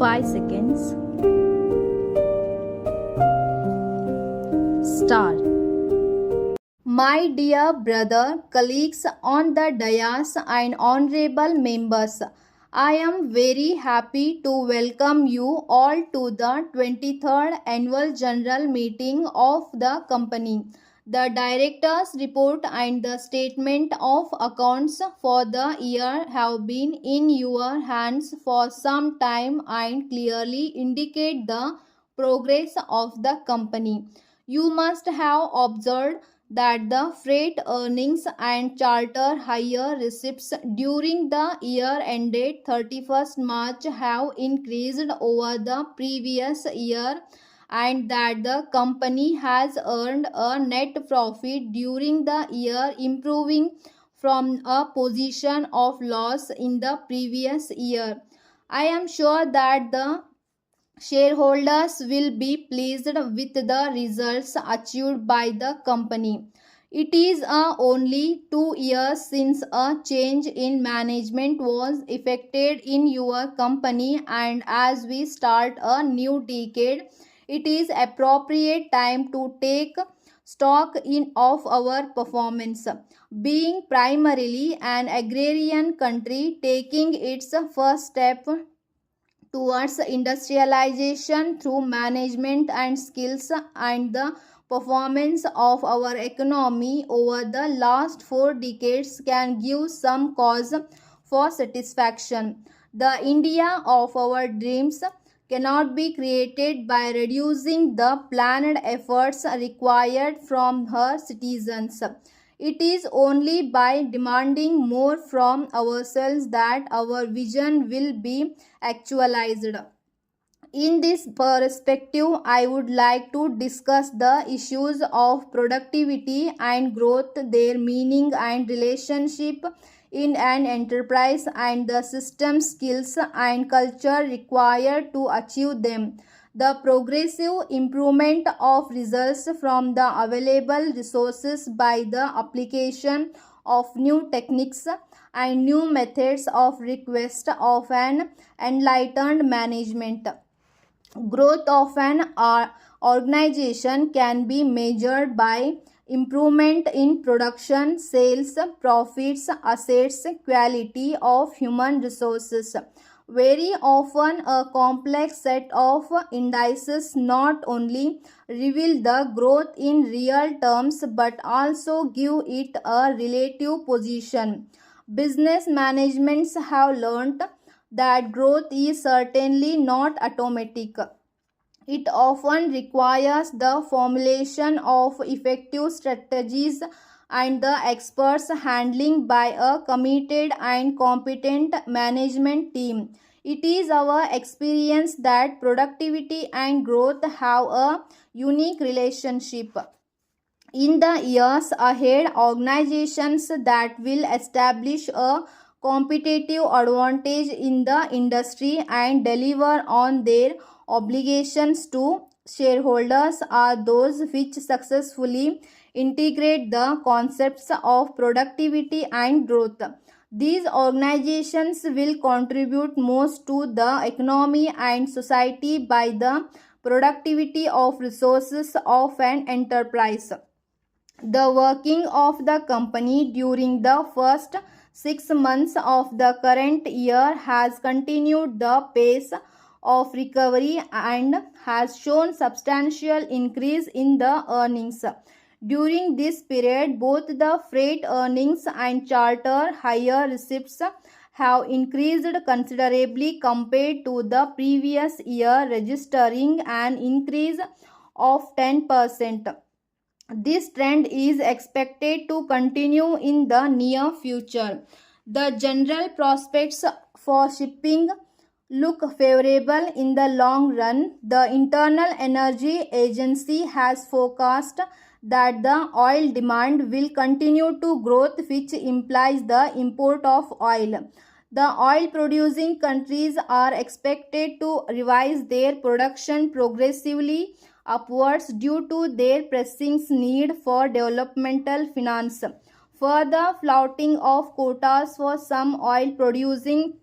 5 seconds. Start. My dear brother, colleagues on the dais and honorable members, I am very happy to welcome you all to the 23rd Annual General Meeting of the company. The Director's report and the statement of accounts for the year have been in your hands for some time and clearly indicate the progress of the company. You must have observed that the freight earnings and charter hire receipts during the year ended 31st March have increased over the previous year and that the company has earned a net profit during the year, improving from a position of loss in the previous year. I am sure that the shareholders will be pleased with the results achieved by the company. It is only 2 years since a change in management was effected in your company, and as we start a new decade, it is appropriate time to take stock in of our performance. Being primarily an agrarian country, taking its first step towards industrialization through management and skills and the performance of our economy over the last 4 decades can give some cause for satisfaction. The India of our dreams cannot be created by reducing the planned efforts required from her citizens. It is only by demanding more from ourselves that our vision will be actualized. In this perspective, I would like to discuss the issues of productivity and growth, their meaning and relationship in an enterprise, and the system skills and culture required to achieve them. The progressive improvement of results from the available resources by the application of new techniques and new methods of request of an enlightened management. Growth of an organization can be measured by improvement in production, sales, profits, assets, quality of human resources. Very often, a complex set of indices not only reveal the growth in real terms but also give it a relative position. Business managements have learnt that growth is certainly not automatic. It often requires the formulation of effective strategies and the experts handling by a committed and competent management team. It is our experience that productivity and growth have a unique relationship. In the years ahead, organizations that will establish a competitive advantage in the industry and deliver on their obligations to shareholders are those which successfully integrate the concepts of productivity and growth. These organizations will contribute most to the economy and society by the productivity of resources of an enterprise. The working of the company during the first 6 months of the current year has continued the pace of recovery and has shown substantial increase in the earnings. During this period, both the freight earnings and charter hire receipts have increased considerably compared to the previous year, registering an increase of 10%. This trend is expected to continue in the near future. The general prospects for shipping look favorable in the long run. The Internal Energy Agency has forecast that the oil demand will continue to grow, which implies the import of oil. The oil producing countries are expected to revise their production progressively upwards due to their pressing need for developmental finance. Further flouting of quotas for some oil producing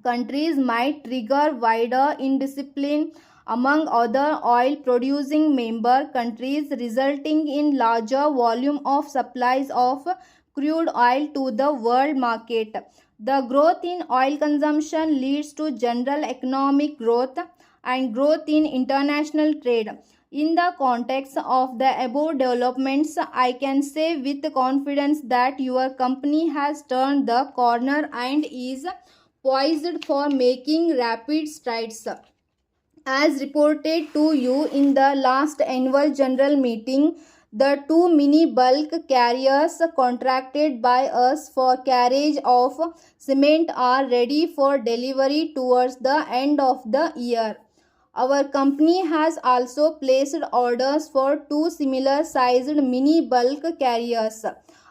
countries might trigger wider indiscipline among other oil producing member countries, resulting in larger volume of supplies of crude oil to the world market. The growth in oil consumption leads to general economic growth and growth in international trade. In the context of the above developments, I can say with confidence that your company has turned the corner and is poised for making rapid strides. As reported to you in the last annual general meeting, the two mini bulk carriers contracted by us for carriage of cement are ready for delivery towards the end of the year. Our company has also placed orders for two similar sized mini bulk carriers.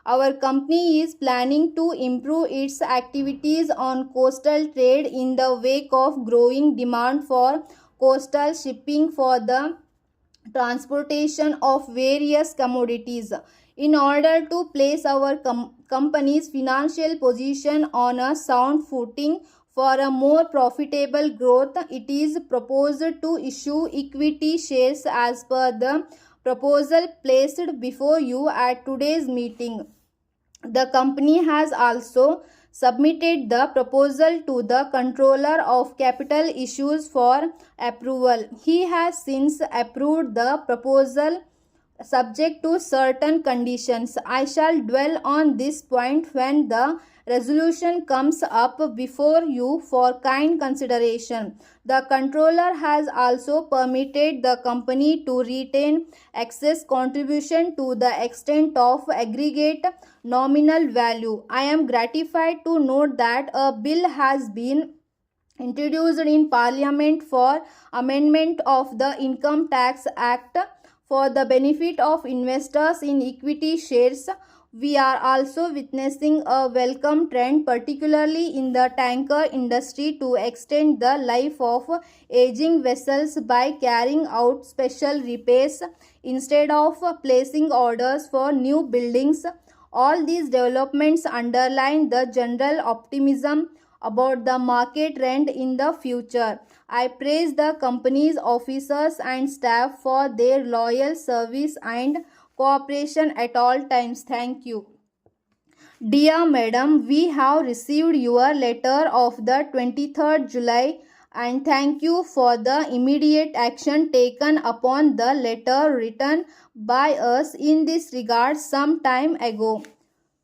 Our company is planning to improve its activities on coastal trade in the wake of growing demand for coastal shipping for the transportation of various commodities. In order to place our company's financial position on a sound footing for a more profitable growth, it is proposed to issue equity shares as per the proposal placed before you at today's meeting. The company has also submitted the proposal to the Controller of Capital Issues for approval. He has since approved the proposal subject to certain conditions. I shall dwell on this point when the resolution comes up before you for kind consideration. The controller has also permitted the company to retain excess contribution to the extent of aggregate nominal value. I am gratified to note that a bill has been introduced in Parliament for amendment of the Income Tax Act for the benefit of investors in equity shares. We are also witnessing a welcome trend, particularly in the tanker industry, to extend the life of aging vessels by carrying out special repairs instead of placing orders for new buildings. All these developments underline the general optimism about the market trend in the future. I praise the company's officers and staff for their loyal service and cooperation at all times. Thank you. Dear Madam, we have received your letter of the 23rd July and thank you for the immediate action taken upon the letter written by us in this regard some time ago.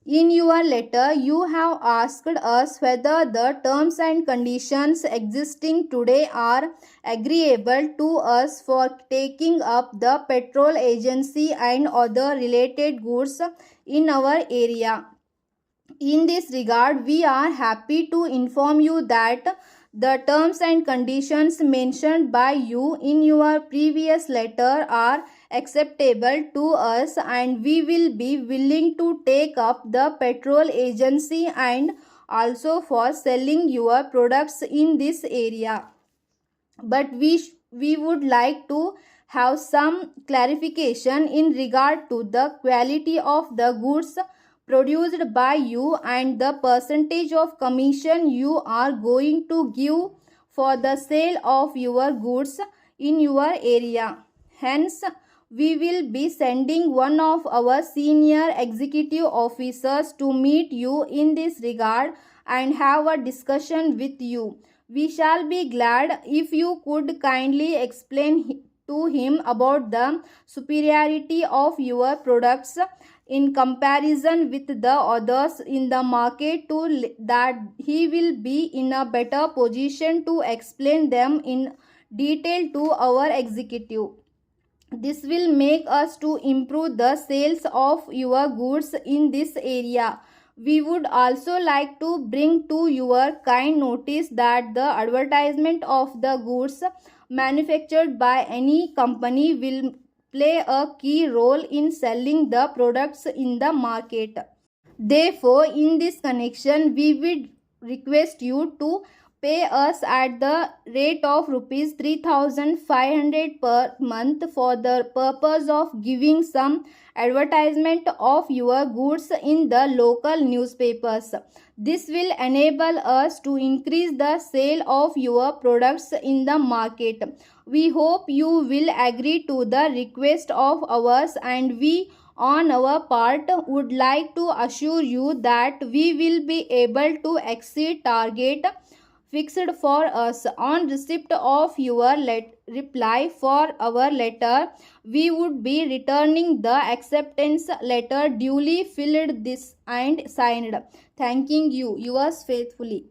In your letter, you have asked us whether the terms and conditions existing today are agreeable to us for taking up the petrol agency and other related goods in our area. In this regard, we are happy to inform you that the terms and conditions mentioned by you in your previous letter are acceptable to us and we will be willing to take up the petrol agency and also for selling your products in this area. But we would like to have some clarification in regard to the quality of the goods produced by you and the percentage of commission you are going to give for the sale of your goods in your area. Hence, we will be sending one of our senior executive officers to meet you in this regard and have a discussion with you. We shall be glad if you could kindly explain to him about the superiority of your products in comparison with the others in the market, to that he will be in a better position to explain them in detail to our executive. This will make us to improve the sales of your goods in this area. We would also like to bring to your kind notice that the advertisement of the goods manufactured by any company will play a key role in selling the products in the market. Therefore, in this connection, we would request you to pay us at the rate of rupees 3500 per month for the purpose of giving some advertisement of your goods in the local newspapers. This will enable us to increase the sale of your products in the market. We hope you will agree to the request of ours, and we on our part would like to assure you that we will be able to exceed target fixed for us. On receipt of your reply for our letter, we would be returning the acceptance letter duly filled this and signed. Thanking you, yours faithfully.